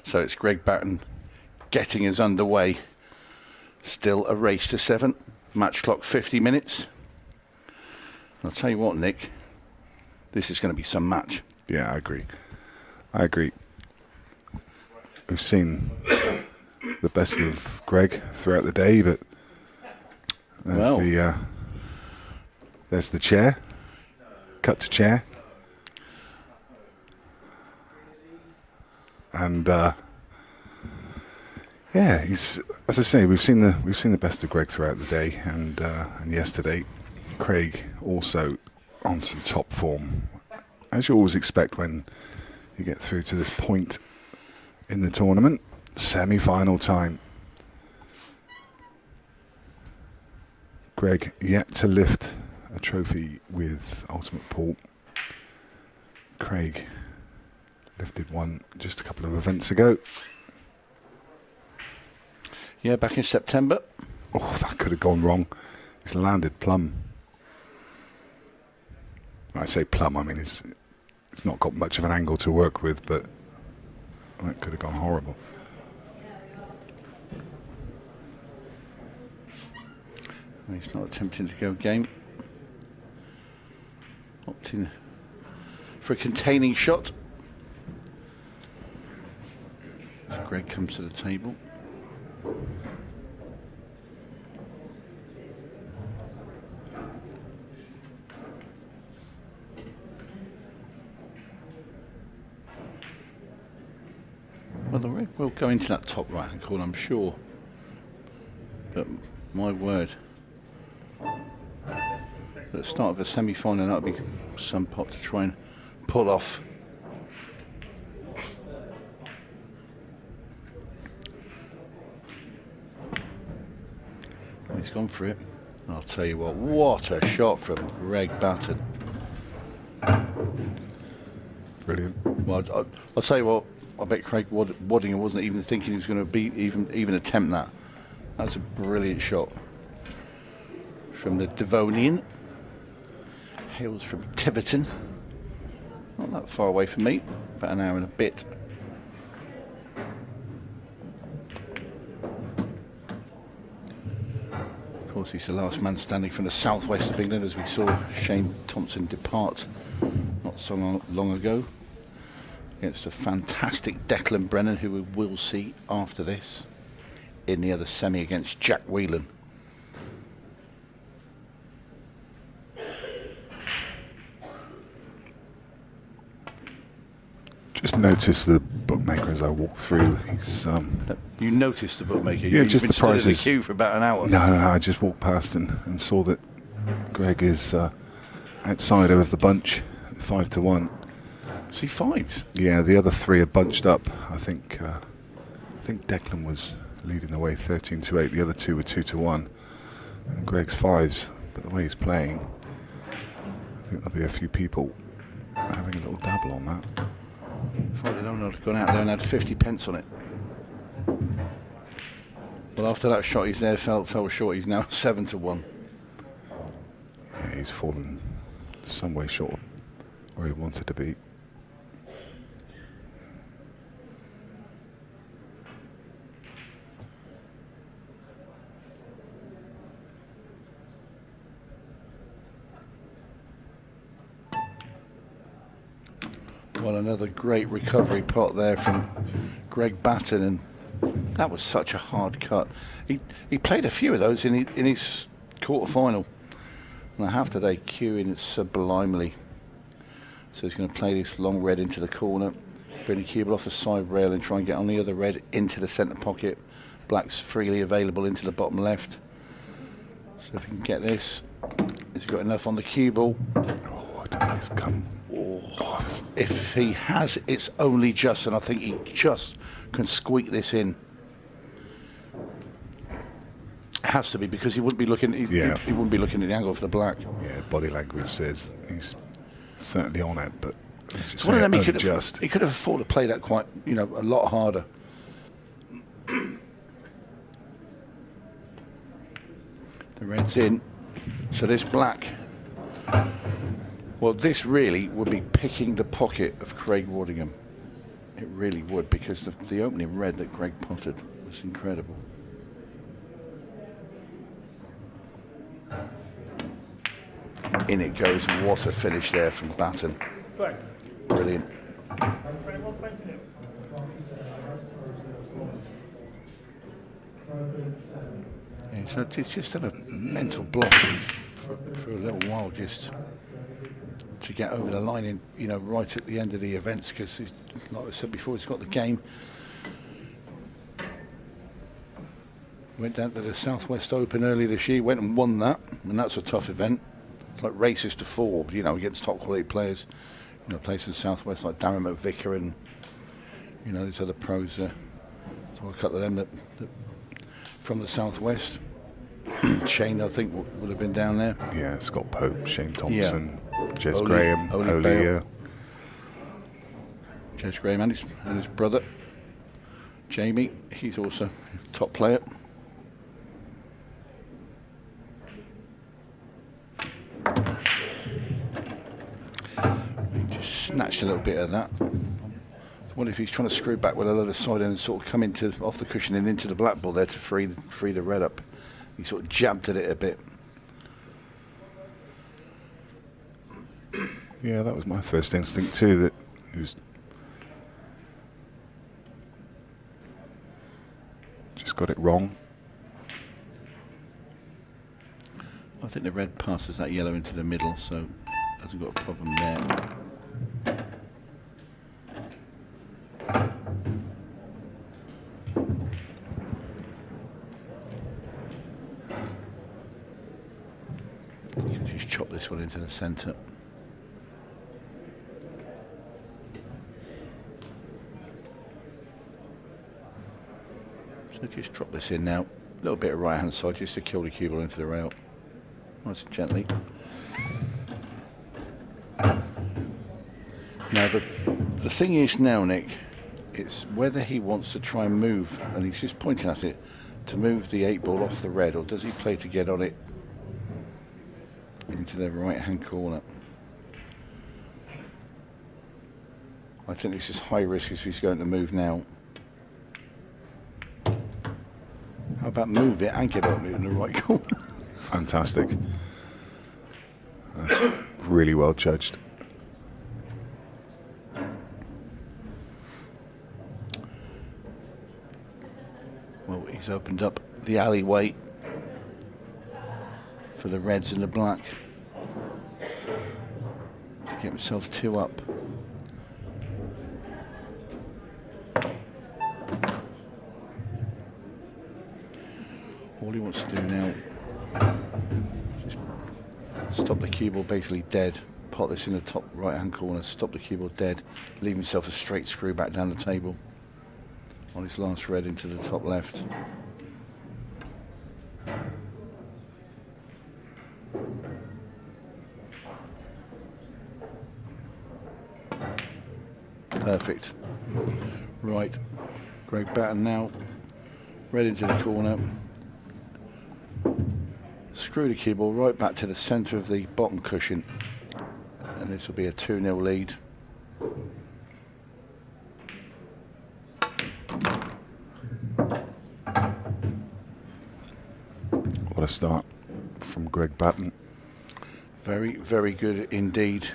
So it's Greg Batton getting us underway. Still a race to 7. Match clock 50 minutes. I'll tell you what, Nick, this is going to be some match. Yeah, I agree. We've seen the best of Greg throughout the day, but there's the chair. Cut to chair. And he's, as I say, we've seen the best of Greg throughout the day, and yesterday, Craig also on some top form, as you always expect when you get through to this point in the tournament. Semi-final time. Greg yet to lift a trophy with Ultimate Pool. Craig lifted one just a couple of events ago. Yeah, back in September. Oh, that could have gone wrong. It's landed plumb. When I say plumb, I mean it's not got much of an angle to work with, but that could have gone horrible. He's not attempting to go game. Opting for a containing shot. So Greg comes to the table. Well, the red will go into that top right-hand corner, I'm sure. But my word, at the start of a semi-final, that'll be some pot to try and pull off. He's gone for it. I'll tell you what a shot from Greg Batton. Brilliant. Well, I'll tell you what, I bet Craig Waddingham wasn't even thinking he was going to even attempt that. That's a brilliant shot from the Devonian. Hails from Tiverton. Not that far away from me, about an hour and a bit. Of course, he's the last man standing from the southwest of England, as we saw Shane Thompson depart not so long ago, against a fantastic Declan Brennan, who we will see after this in the other semi against Jack Whelan. Just noticed the bookmaker as I walked through. He's You noticed the bookmaker? Yeah, You've just been the stood in prices. the queue for about an hour. No, I just walked past and saw that Greg is outsider of the bunch, 5 to 1. C5s. Yeah, the other three are bunched up. I think Declan was leading the way 13 to 8. The other two were 2 to 1. And Greg's 5s, but the way he's playing, I think there'll be a few people having a little dabble on that. If I'd known, I'd gone out there and had 50 pence on it. Well, after that shot, he's there, fell short. He's now 7 to 1. Yeah, he's fallen some way short of where he wanted to be. Well, another great recovery pot there from Greg Batton, and that was such a hard cut. He played a few of those in his quarter-final, and I have today cueing it sublimely. So he's going to play this long red into the corner, bring the cue ball off the side rail and try and get on the other red into the centre pocket. Black's freely available into the bottom left. So if he can get this, has he got enough on the cue ball? Oh, I don't think it's come. If he has, it's only just, and I think he just can squeak this in. Has to be, because he wouldn't be looking. He wouldn't be looking at the angle for the black. Yeah, body language says he's certainly on it, but it's one of them. He could have afforded to play that quite, a lot harder. The red's in, so this black. Well, this really would be picking the pocket of Craig Waddingham. It really would, because the opening red that Greg potted was incredible. In it goes, and what a finish there from Batten. Brilliant. Yeah, so it's just had a mental block for a little while, just to get over the line in, you know, right at the end of the events, because he's, like I said before, he's got the game. Went down to the Southwest Open earlier this year, went and won that, and that's a tough event. It's like races to 4, you know, against top quality players. You know, places in the Southwest like Darren McVicker and, you know, these other pros. So a couple of them that from the Southwest. Shane, I think, would have been down there. Yeah, Scott Pope, Shane Thompson, Jez Oli Graham, Oli. Jez Graham and his brother, Jamie. He's also a top player. He just snatched a little bit of that. I wonder if he's trying to screw back with a load of side and sort of come into off the cushion and into the black ball there to free the red up. He sort of jabbed at it a bit. Yeah, that was my first instinct too, that he was just got it wrong. I think the red passes that yellow into the middle, so hasn't got a problem there. You can just chop this one into the centre. So just drop this in now. A little bit of right hand side just to kill the cue ball into the rail. Nice and gently. Now the thing is now, Nick, it's whether he wants to try and move, and he's just pointing at it, to move the 8 ball off the red, or does he play to get on it into the right hand corner? I think this is high risk if he's going to move now. How about move it and get on it in the right corner? Fantastic. That's really well judged. Well, he's opened up the alleyway for the reds and the black to get himself 2 up. All he wants to do now is stop the cue ball basically dead, pot this in the top right hand corner, stop the cue ball dead, leave himself a straight screw back down the table on his last red into the top left. Perfect. Right, Greg Batton now, red into the corner. Screw the cue ball right back to the centre of the bottom cushion, and this will be a 2-0 lead. What a start from Greg Batton. Very, very good indeed.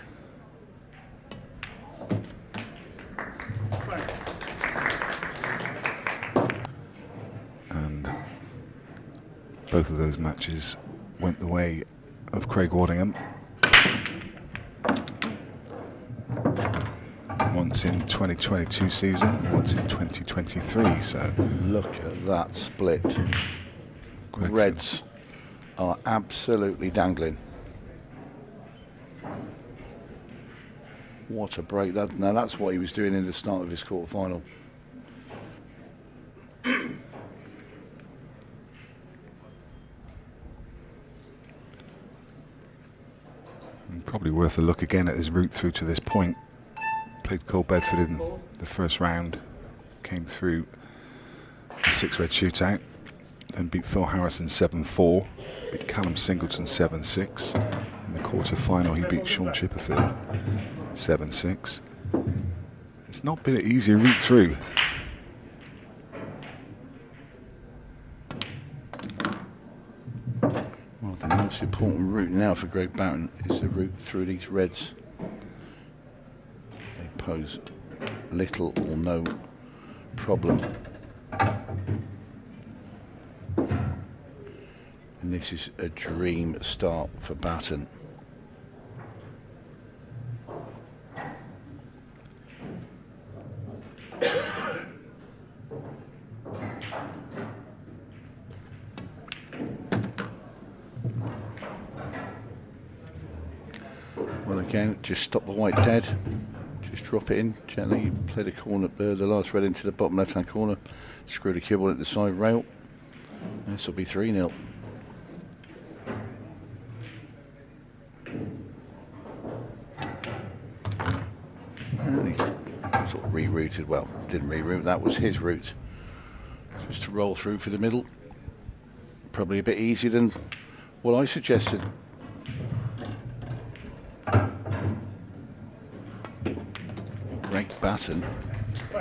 And both of those matches went the way of Craig Waddingham. Once in 2022 season, once in 2023. So Look at that split. Greg's Reds are absolutely dangling. What a break. Now that's what he was doing in the start of his quarter-final. probably worth a look again at his route through to this point. Played Cole Bedford in the first round, came through a 6-red shootout, then beat Phil Harrison 7-4, beat Callum Singleton 7-6. In the quarter final he beat Sean Chipperfield 7-6. It's not been an easy route through. Well, the most important route now for Greg Batton is the route through these reds. They pose little or no problem. And this is a dream start for Batten. Well, again, just stop the white dead. Just drop it in gently. Play the corner, the last red into the bottom left-hand corner. Screw the cue at the side rail. This will be 3-0. And he sort of rerouted. Well, didn't reroute. That was his route. Just to roll through for the middle. Probably a bit easier than what I suggested. Greg Batton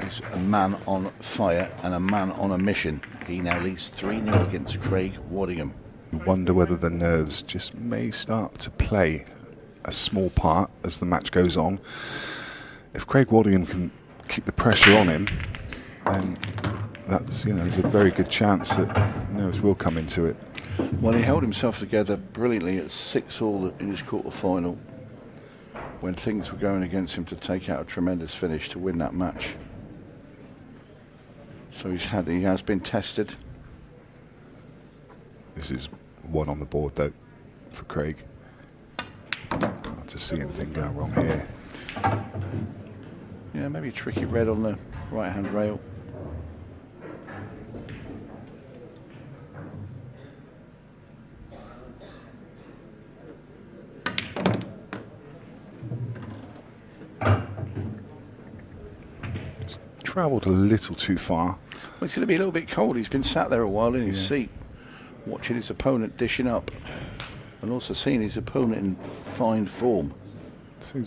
is a man on fire and a man on a mission. He now leads 3-0 against Craig Waddingham. You wonder whether the nerves just may start to play a small part as the match goes on. If Craig Waddingham can keep the pressure on him, then that's, there's a very good chance that nerves will come into it. Well, he held himself together brilliantly at 6-all in his quarter-final when things were going against him to take out a tremendous finish to win that match. So he has been tested. This is one on the board though for Craig. Hard to see anything going wrong here. Yeah, maybe a tricky red on the right-hand rail. Travelled a little too far. Well, it's going to be a little bit cold. He's been sat there a while in his seat, watching his opponent dishing up, and also seeing his opponent in fine form. So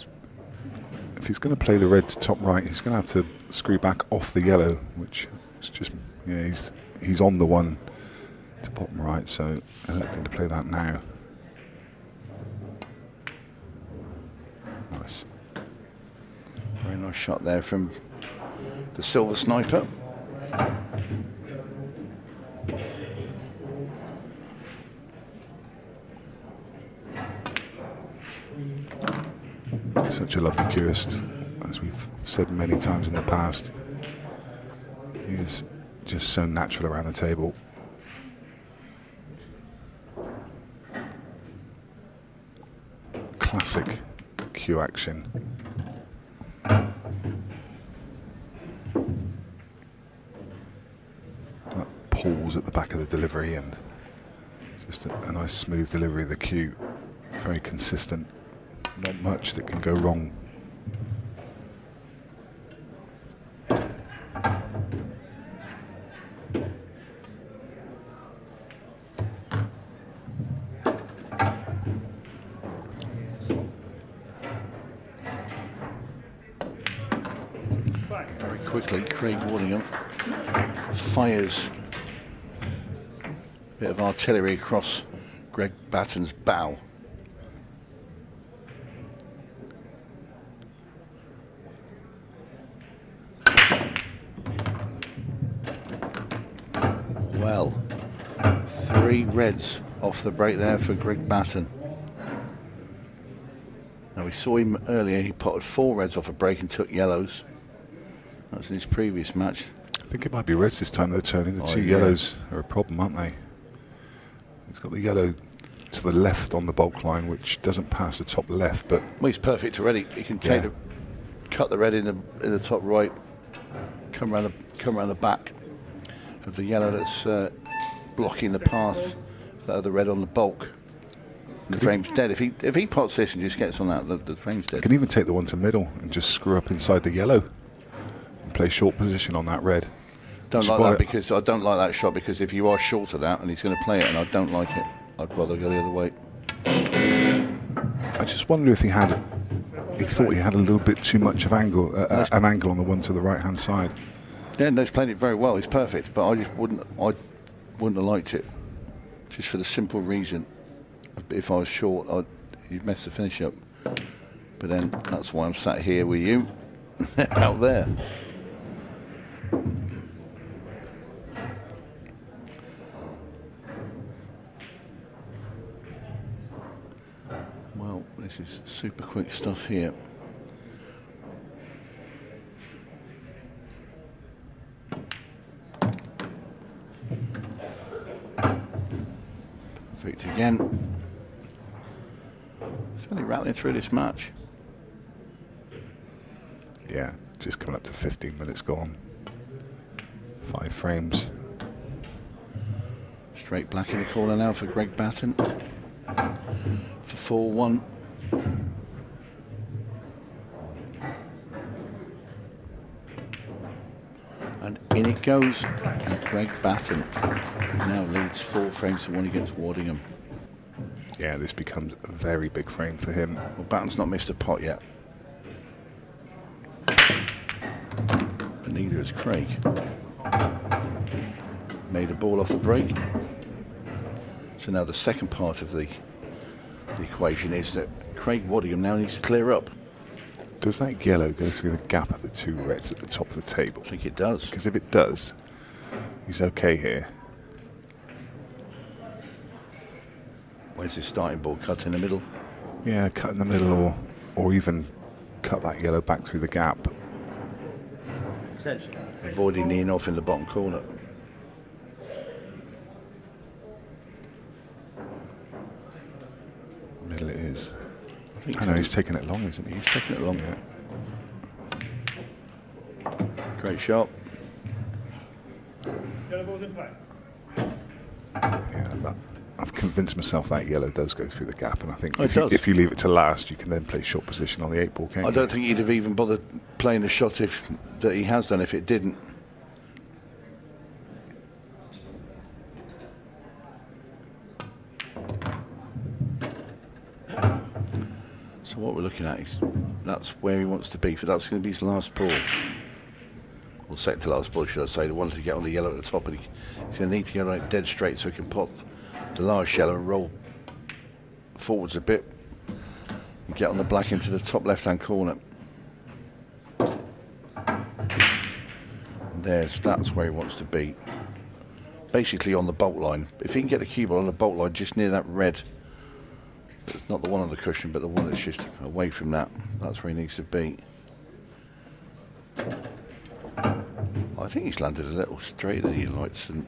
if he's going to play the red to top right, he's going to have to screw back off the yellow, which is just, he's on the one to bottom right, so electing to play that now. Nice. Very nice shot there from the silver sniper. Such a lovely curist, as we've said many times in the past. He is just so natural around the table. Classic cue action. That pause at the back of the delivery and just a nice smooth delivery of the cue. Very consistent. Not much that can go wrong. Very quickly, Craig Waddingham fires a bit of artillery across Greg Batten's bow. Well, 3 reds off the break there for Greg Batton. Now we saw him earlier, he potted 4 reds off a break and took yellows. That was in his previous match. I think it might be reds this time they're turning. The two yellows are a problem, aren't they? He's got the yellow to the left on the bulk line, which doesn't pass the top left, but... Well, he's perfect already. He can take cut the red in the top right, come around the back of the yellow that's blocking the path for the other red on the bulk. The frame's dead. If he pots this and just gets on that, the frame's dead. Can even take the one to middle and just screw up inside the yellow and play short position on that red. Don't like that because I don't like that shot, because if you are short of that and he's going to play it and I don't like it, I'd rather go the other way. I just wonder if he had he thought he had a little bit too much of angle, an angle on the one to the right hand side. Yeah, no, he's played it very well. He's perfect, but I wouldn't have liked it, just for the simple reason, if I was short, you'd mess the finish up. But then that's why I'm sat here with you, out there. Well, this is super quick stuff here. Perfect again. Fairly rattling through this match. Yeah, just coming up to 15 minutes gone. 5 frames. Straight black in the corner now for Greg Batton. For 4-1. And in it goes. And Greg Batton now leads 4 frames to 1 against Waddingham. Yeah, this becomes a very big frame for him. Well, Batten's not missed a pot yet. But neither has Craig. Made a ball off the break. So now the second part of the equation is that Craig Waddingham now needs to clear up. Does that yellow go through the gap of the 2 reds at the top of the table? I think it does. Because if it does, he's okay here. Where's his starting ball? Cut in the middle? Yeah, cut in the middle, or even cut that yellow back through the gap. Avoiding the in-off in the bottom corner. Middle it is. I know he's taking it long, isn't he? He's taking it long. Yeah. Great shot. Yeah, I've convinced myself that yellow does go through the gap, and I think if you leave it to last, you can then play short position on the 8 ball, can't you? I don't think he'd have even bothered playing the shot that he has done if it didn't. So what we're looking at is that's where he wants to be. For that's going to be his last ball, or second to last ball, should I say? The one to get on the yellow at the top, and he's going to need to get on it dead straight so he can pop the last yellow and roll forwards a bit and get on the black into the top left-hand corner. And that's where he wants to be. Basically on the bolt line. If he can get the cue ball on the bolt line just near that red. It's not the one on the cushion, but the one that's just away from that. That's where he needs to be. I think he's landed a little straighter than he likes, and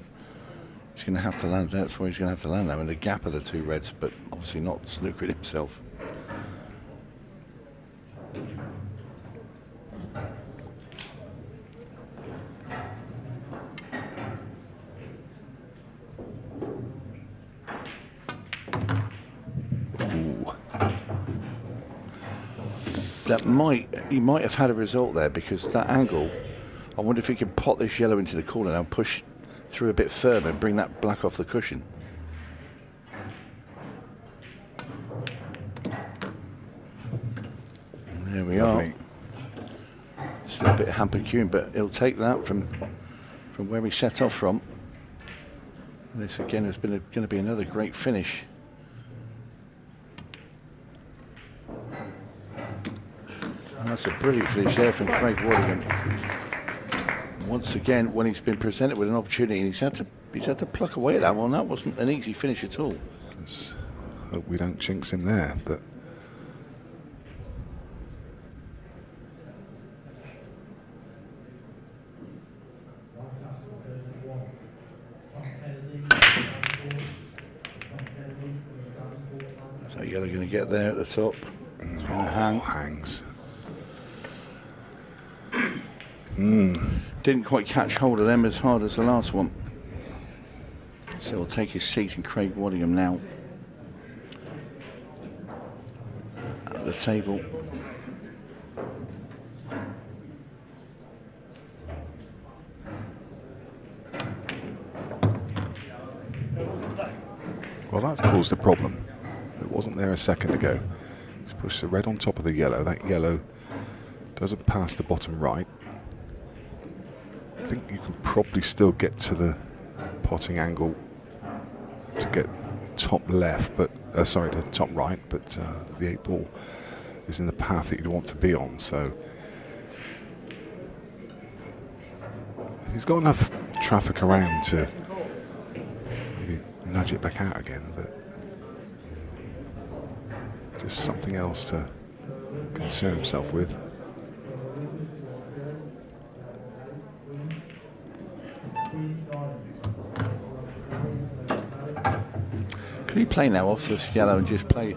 he's going to have to land. That's where he's going to have to land now, in the gap of the 2 reds, but obviously not snookering himself. He might have had a result there, because that angle, I wonder if he can pot this yellow into the corner now and push through a bit further and bring that black off the cushion. And there we are. It's a little bit hampered cueing, but he'll take that from where he set off from. And this again has been going to be another great finish. And that's a brilliant finish there from Craig Waddingham. Once again, when he's been presented with an opportunity, he's had to pluck away at that one. That wasn't an easy finish at all. Let's hope we don't jinx him there, but so yellow going to get there at the top. It's going to hang. Hangs. Didn't quite catch hold of them as hard as the last one. So he'll take his seat in Craig Waddingham now at the table. Well, that's caused a problem. It wasn't there a second ago. He's pushed the red on top of the yellow. That yellow doesn't pass the bottom right. I think you can probably still get to the potting angle to get top left, but sorry, the top right, but the 8 ball is in the path that you'd want to be on. So he's got enough traffic around to maybe nudge it back out again, but just something else to concern himself with. Can he play now off this yellow and just play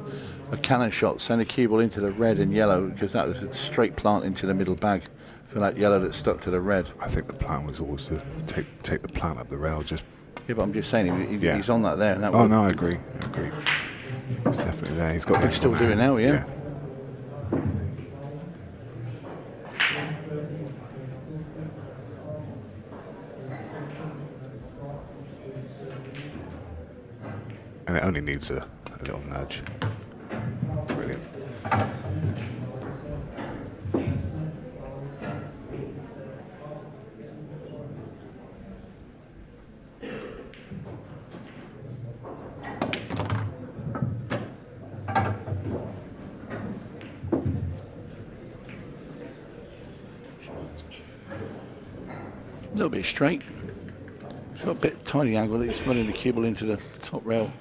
a cannon shot, send a cue ball into the red and yellow, because that was a straight plant into the middle bag for that yellow that stuck to the red? I think the plan was always to take the plant up the rail. Just yeah, but I'm just saying he's on that there. And that oh no, I agree. He's definitely there. He's got. He's still doing now, yeah. And it only needs a little nudge. Brilliant. A little bit straight. It's got a bit tiny angle that he's running the cue ball into the top rail.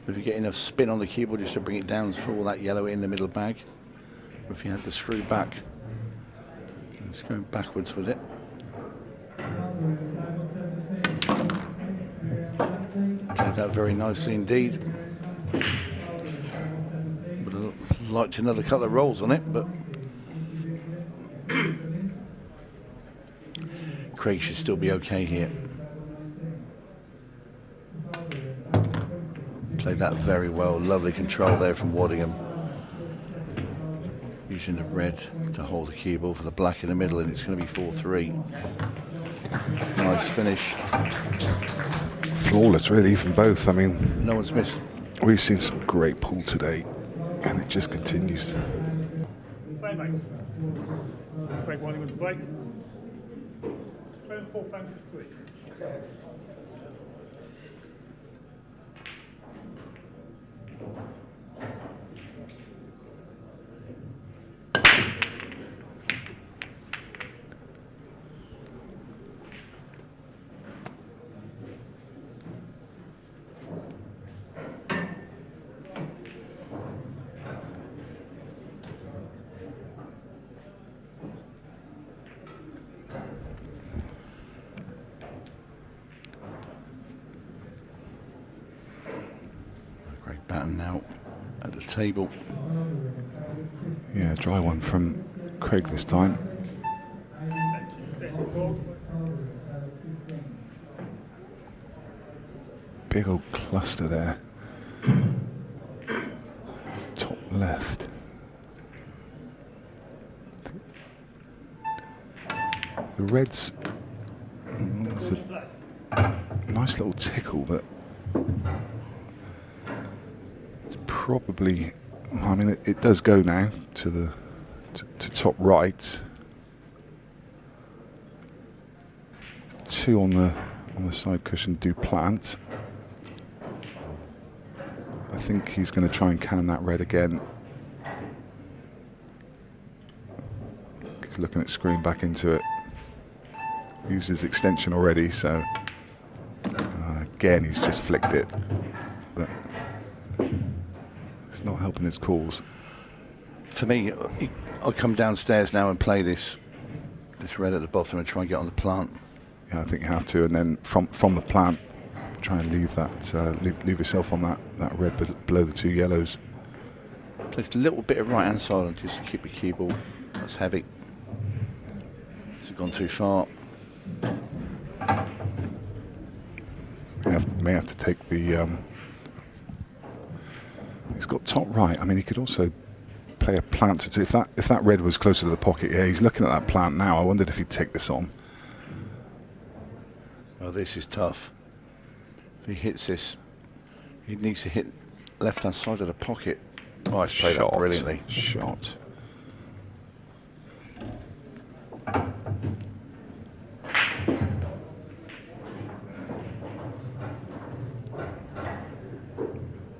If you get enough spin on the cue ball just to bring it down for all that yellow in the middle bag. Or if you had to screw back. It's going backwards with it. Played that very nicely indeed. Would have liked another couple of rolls on it, but Craig should still be okay here. Played that very well. Lovely control there from Waddingham. Using the red to hold the cue ball for the black in the middle, and it's going to be 4-3. Nice finish. Flawless, really, from both. I mean, no one's missed. We've seen some great pool today, and it just continues. Play, mate. Craig Waddingham to play. 24 frames to 3. Greg Batton now at the table. Yeah, dry one from Craig this time. Big old cluster there. Top left. The reds, it's a nice little tickle, but it's probably, I mean, it does go now to the to top right. 2 on the side cushion do plant. I think he's going to try and cannon that red again. He's looking at screwing back into it. Used his extension already, so again he's just flicked it, but it's not helping his cause. For me, I'll come downstairs now and play this red at the bottom and try and get on the plant. Yeah, I think you have to, and then from the plant, try and leave that leave yourself on that red below the 2 yellows. Just a little bit of right hand side and just keep the cue ball. That's heavy. It's gone too far. May have to take the. He's got top right. I mean, he could also play a plant to if that red was closer to the pocket. Yeah, he's looking at that plant now. I wondered if he'd take this on. Oh, this is tough. If he hits this, he needs to hit left hand side of the pocket. Oh, it's played up brilliantly. Shot.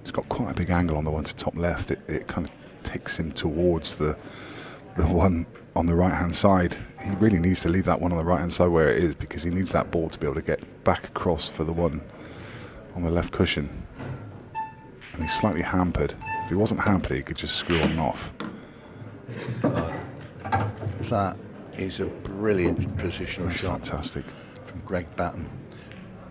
It's got quite a big angle on the one to top left. It kind of takes him towards the one on the right hand side. He really needs to leave that one on the right hand side where it is, because he needs that ball to be able to get back across for the one on the left cushion. And he's slightly hampered. If he wasn't hampered, he could just screw on and off. That is a brilliant positional shot. Fantastic. From Greg Batton.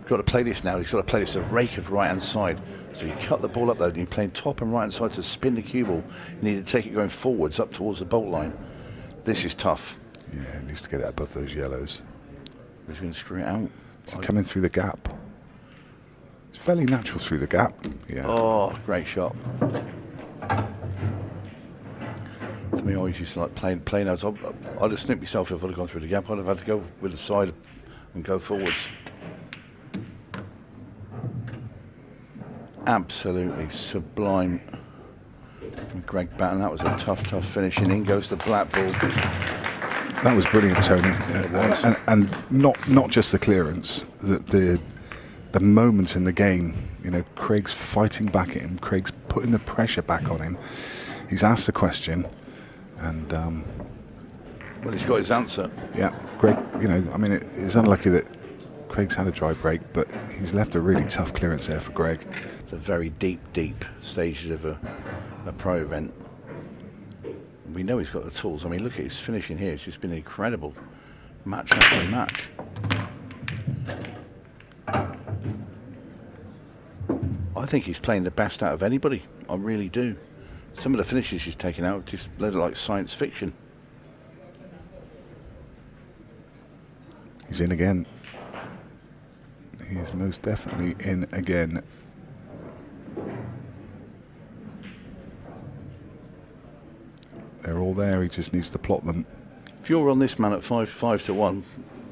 Got to play this now. He's got to play this a rake of right hand side. So you cut the ball up there, and you're playing top and right hand side to spin the cue ball. You need to take it going forwards up towards the bolt line. This is tough. Yeah, he needs to get it above those yellows. He's going to screw it out. Is he coming through the gap? It's fairly natural through the gap. Yeah. Oh, great shot. For me, I always used to like playing as I'd have snipped myself if I'd have gone through the gap. I'd have had to go with the side and go forwards. Absolutely sublime from Greg Batton. That was a tough finish, and in goes the black ball. That was brilliant, Tony. was. And not just the clearance, the moment in the game. You know, Craig's fighting back at him. Craig's putting the pressure back on him. He's asked the question, and well, he's got his answer. yeah, Greg. You know, I mean, it's unlucky that Craig's had a dry break, but he's left a really tough clearance there for Greg. It's a very deep stages of a pro event. We know he's got the tools. I mean, look at his finishing here. It's just been incredible, match after match. I think he's playing the best out of anybody. I really do. Some of the finishes he's taken out just look like science fiction. He's in again. He is most definitely in again. They're all there. He just needs to plot them. If you're on this man at 5-1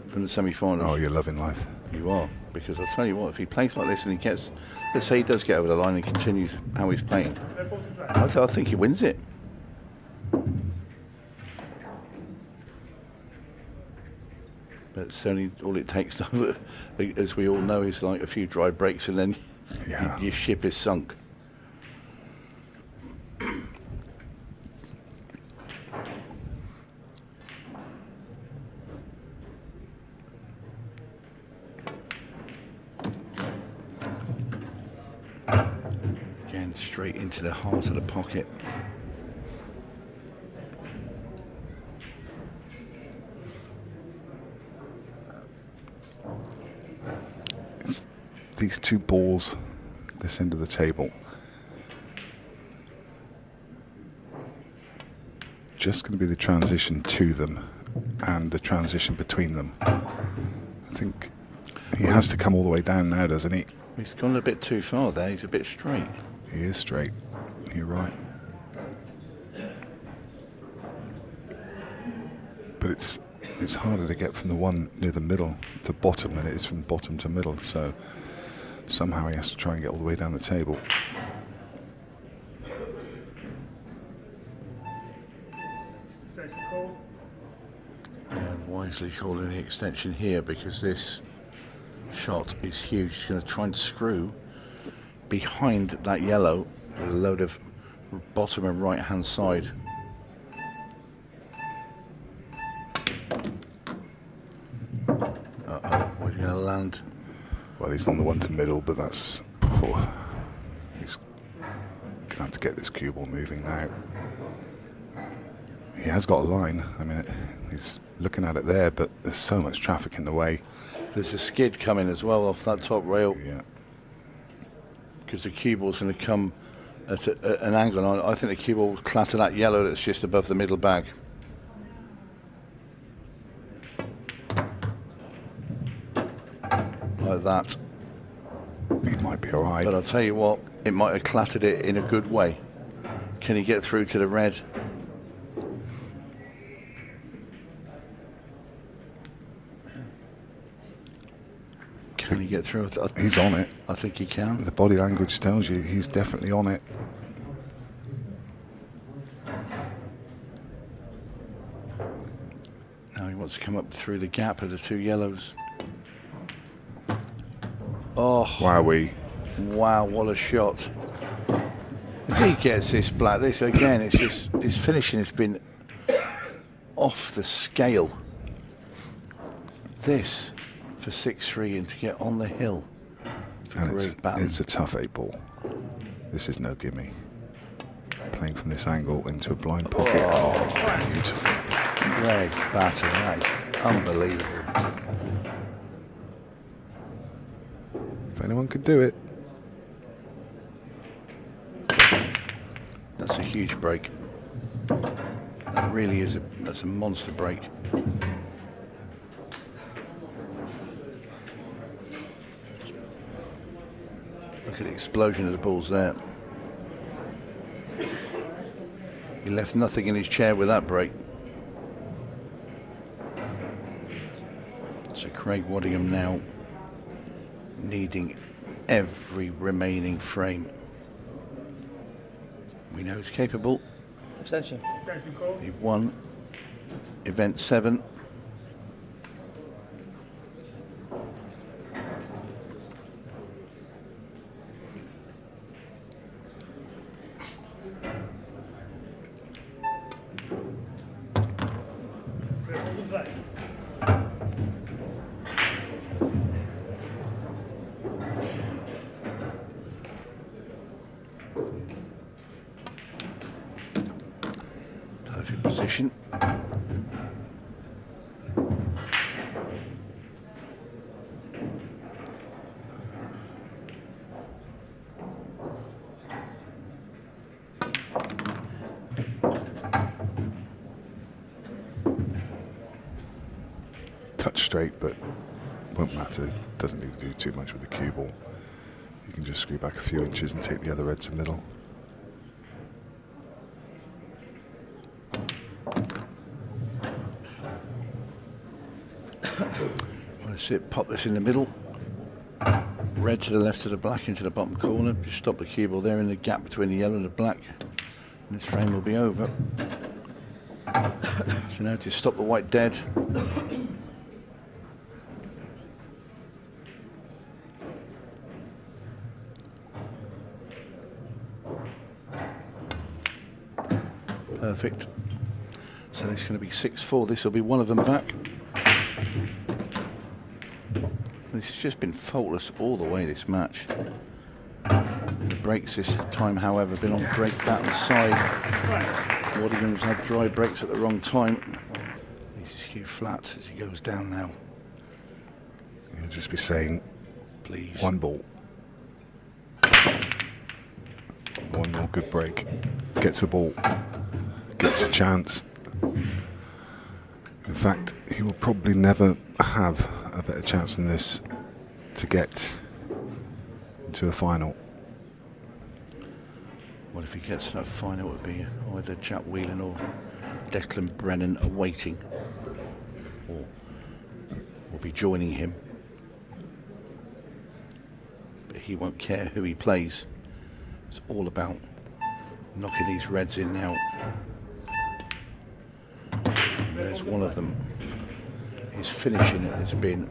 from the semi-finals, Oh, you're loving life. you are. Because I'll tell you what, if he plays like this and he gets, let's say he does get over the line and continues how he's playing, I think he wins it. But it's only all it takes, to, as we all know, is like a few dry breaks and then Yeah. your ship is sunk. Again, straight into the heart of the pocket. It's these two balls, this end of the table, just going to be the transition to them and the transition between them. I think he has to come all the way down now, doesn't he? He's gone a bit too far there. He's a bit straight. He is straight. You're right. But it's harder to get from the one near the middle to bottom than it is from bottom to middle. So somehow he has to try and get all the way down the table. And wisely calling the extension here because this shot is huge. He's going to try and screw behind that yellow with a load of bottom and right hand side. Uh-oh, where's he going to land? Well, he's on the one to middle, but that's... he's going to have to get this cue ball moving now. He has got a line. I mean, he's looking at it there, but there's so much traffic in the way. There's a skid coming as well off that top rail Yeah. because the cue ball's going to come at an angle. And I think the cue ball will clatter that yellow that's just above the middle bag. Like that. He might be all right. But I'll tell you what, it might have clattered it in a good way. Can he get through to the red? Can he get through? He's on it. I think he can. The body language tells you he's definitely on it. to come up through the gap of the two yellows. Oh, Wowee. wow, what a shot. If he gets this black, this again, it's just, his finishing has been off the scale. This for 6-3 and to get on the hill for And Greg Batton. it's a tough 8-ball. This is no gimme. Playing from this angle into a blind pocket. Oh, beautiful. Greg Batton, that is unbelievable. If anyone could do it. That's a huge break. That really is that's a monster break. Look at the explosion of the balls there. He left nothing in his chair with that break. So Craig Waddingham now needing every remaining frame. We know he's capable. Extension. Extension call. He won event 7. Play. Perfect position. Touch straight, but won't matter. Doesn't need to do too much with the cue ball. You can just screw back a few inches and take the other red to middle. Want to sit, pop this in the middle. Red to the left of the black into the bottom corner. Just stop the cue ball there in the gap between the yellow and the black. And this frame will be over. So now just stop the white dead. Perfect. So it's going to be 6-4. This will be one of them back. This has just been faultless all the way, this match. The breaks this time, however, been on Greg Batten's side. Waddingham's had dry breaks at the wrong time. This is Hugh flat as he goes down now. You'll just be saying, Please. one ball. One more good break. Gets a ball. Gets a chance. In fact, he will probably never have a better chance than this to get into a final. Well, if he gets to that final, it would be either Jack Whelan or Declan Brennan awaiting, or will be joining him. But he won't care who he plays. It's all about knocking these reds in now. And there's one of them. His finishing has been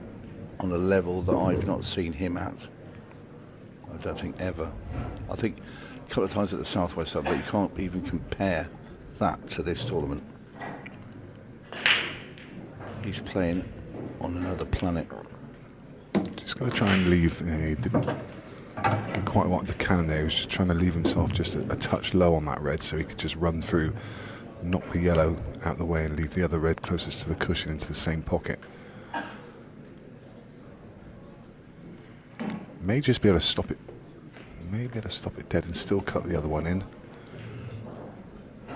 on a level that I've not seen him at. I don't think ever. I think a couple of times at the Southwest Cup, but you can't even compare that to this tournament. He's playing on another planet. Just going to try and leave. He didn't get quite what the cannon there. He was just trying to leave himself just a touch low on that red, so he could just run through, knock the yellow out the way, and leave the other red closest to the cushion into the same pocket. May just be able to stop it. May be able to stop it dead and still cut the other one in.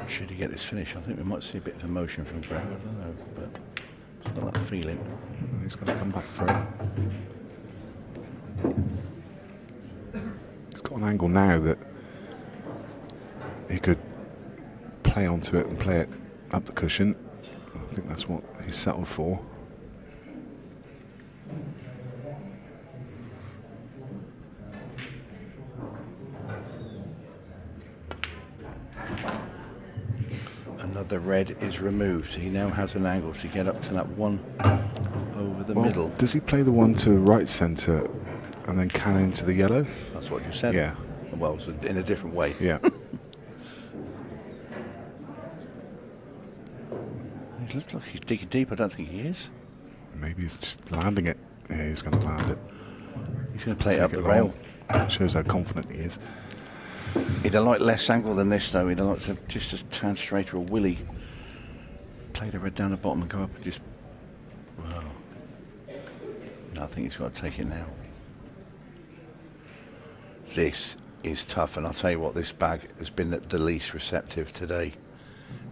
Should he get this finish? I think we might see a bit of emotion from Greg. I don't know, but it's got that feeling. He's going to come back for it. He's got an angle now that he could play onto it and play it up the cushion. I think that's what he's settled for. Another red is removed. He now has an angle to get up to that one over the middle. Does he play the one to right centre and then cannon into the yellow? That's what you said. Yeah. Well, so in a different way. Yeah. He looks like he's digging deep. I don't think he is. Maybe he's just landing it. Yeah, he's going to land it. He's going to play it up the long. rail. Shows how confident he is. He'd have liked less angle than this, though. He'd have liked to just a tan straight or a willy. Play the red down the bottom and go up and just... Wow. No, I think he's got to take it now. This is tough, and I'll tell you what, this bag has been the least receptive today.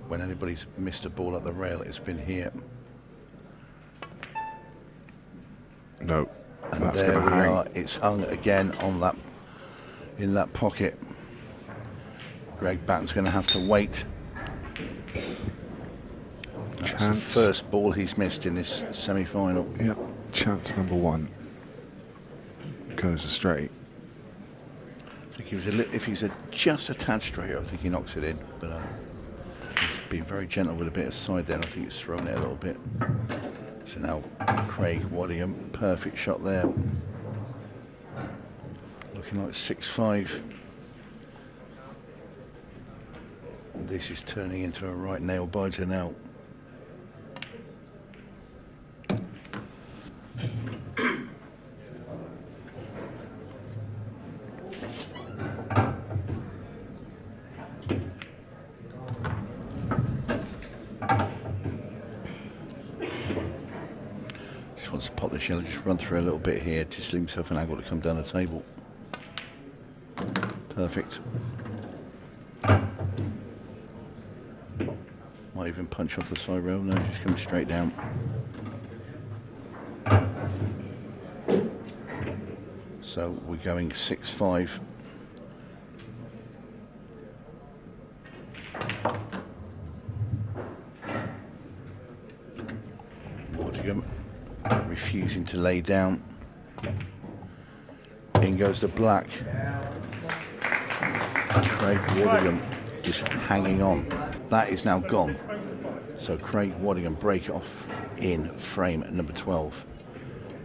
When anybody's missed a ball at the rail, it's been here. No, And that's there going we to hang. are. It's hung again on that, in that pocket. Greg Batten's going to have to wait. That's the Chance. first ball he's missed in this semi-final. Yep, chance number 1 goes astray. I think he was if he's just a tad straighter, I think he knocks it in. But he's been very gentle with a bit of side there, and I think he's thrown it a little bit. So now Craig Waddingham, perfect shot there. Looking like 6-5. This is turning into a right nail biter now. Just wants to pop the shell, just run through a little bit here, just leave himself an angle to come down the table. Perfect. Might even punch off the side rail. No, just come straight down. So we're going 6-5. Waddingham refusing to lay down. In goes the black. Craig Waddingham is hanging on. That is now gone. So Craig Waddingham break off in frame at number 12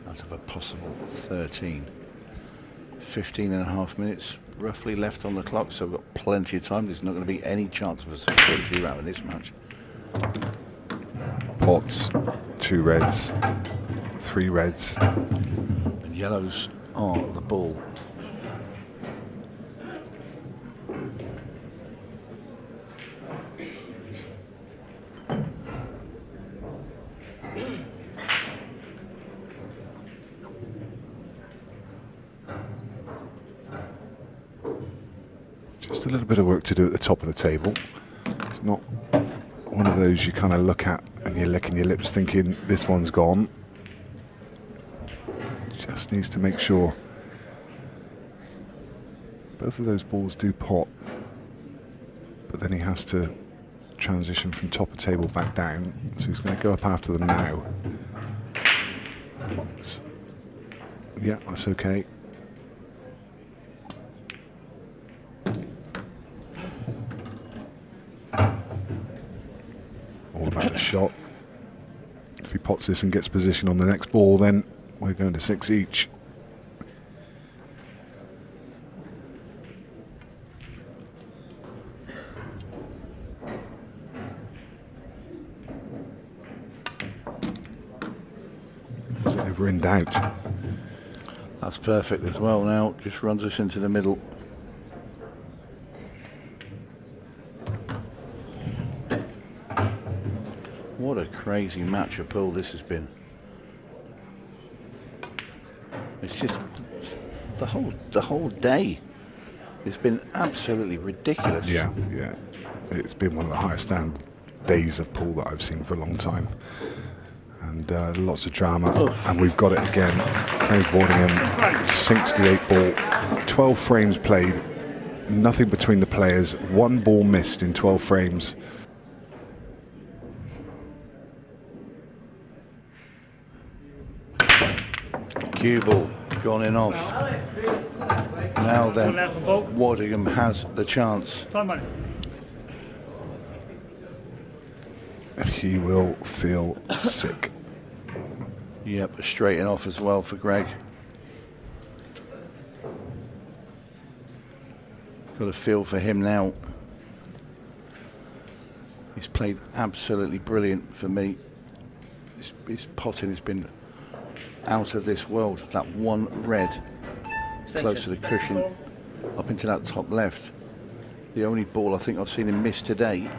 out of a possible 13. 15 and a half minutes roughly left on the clock, so we've got plenty of time. There's not going to be any chance of a successful shootout in this match. Pots, 2 reds, 3 reds. And yellows are the ball. Just a little bit of work to do at the top of the table. It's not one of those you kind of look at and you're licking your lips thinking this one's gone. Just needs to make sure both of those balls do pot, but then he has to transition from top of table back down, so he's going to go up after them now. Yeah, that's okay. All about the shot. If he pots this and gets position on the next ball, then we're going to 6 each. Is it ever in doubt? That's perfect as well now. Just runs us into the middle. What a crazy match of pool this has been. It's just the whole day. It's been absolutely ridiculous. Yeah. It's been one of the highest stand days of pool that I've seen for a long time. And lots of drama. And we've got it again. Craig Waddingham sinks the 8 ball. 12 frames played. Nothing between the players. 1 ball missed in 12 frames. Cue ball gone in off. Now then, Waddingham has the chance. Time money. he will feel sick. Yep, a straighten off as well for Greg. Got a feel for him now. He's played absolutely brilliant for me. His potting has been out of this world. That one red close to the cushion up into that top left. The only ball I think I've seen him miss today,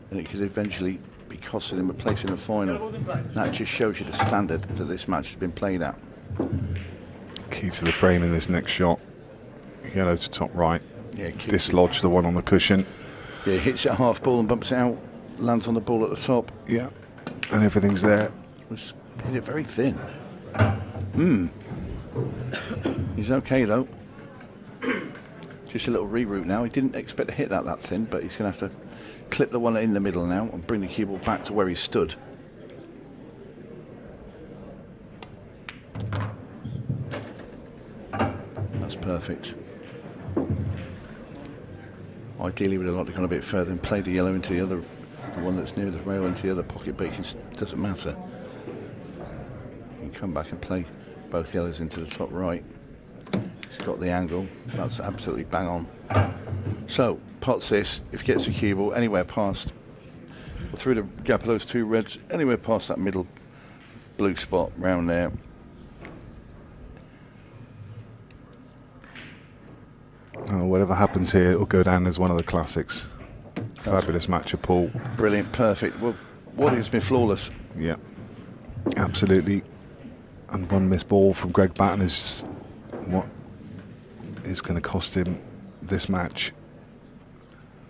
and it could eventually be costing him a place in the final. That just shows you the standard that this match has been played at. Key to the frame in this next shot. Yellow to top right. Yeah, Dislodge the one on the cushion. Yeah, hits it a half ball and bumps it out. Lands on the ball at the top. Yeah, and everything's there. Was hit it very thin. He's okay though. Just a little reroute now. He didn't expect to hit that thin, but he's going to have to clip the one in the middle now and bring the cue ball back to where he stood. That's perfect. Ideally, we'd have liked to gone a bit further and played the yellow into the one that's near the rail into the other pocket, but it doesn't matter. You can come back and play both yellows into the top right. He's got the angle. That's absolutely bang on. So, pots this. If he gets a cue ball anywhere past, or through the gap of those two reds, anywhere past that middle blue spot round there. Oh, whatever happens here, it'll go down as one of the classics. Fabulous match of pool. Brilliant, perfect. Well, Waddingham's been flawless. Yeah, absolutely. And one missed ball from Greg Batton is what is going to cost him this match.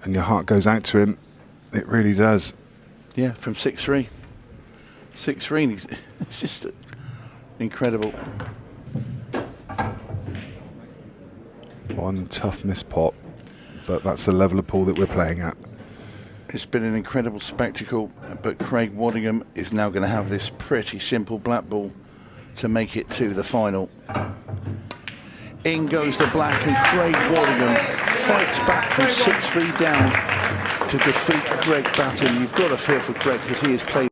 And your heart goes out to him. It really does. Yeah, from 6-3. 6-3, it's just incredible. One tough missed pot, but that's the level of pool that we're playing at. It's been an incredible spectacle, but Craig Waddingham is now going to have this pretty simple black ball to make it to the final. In goes the black, and Craig Waddingham fights back from 6-3 down to defeat Greg Batton. You've got to feel for Greg because he has played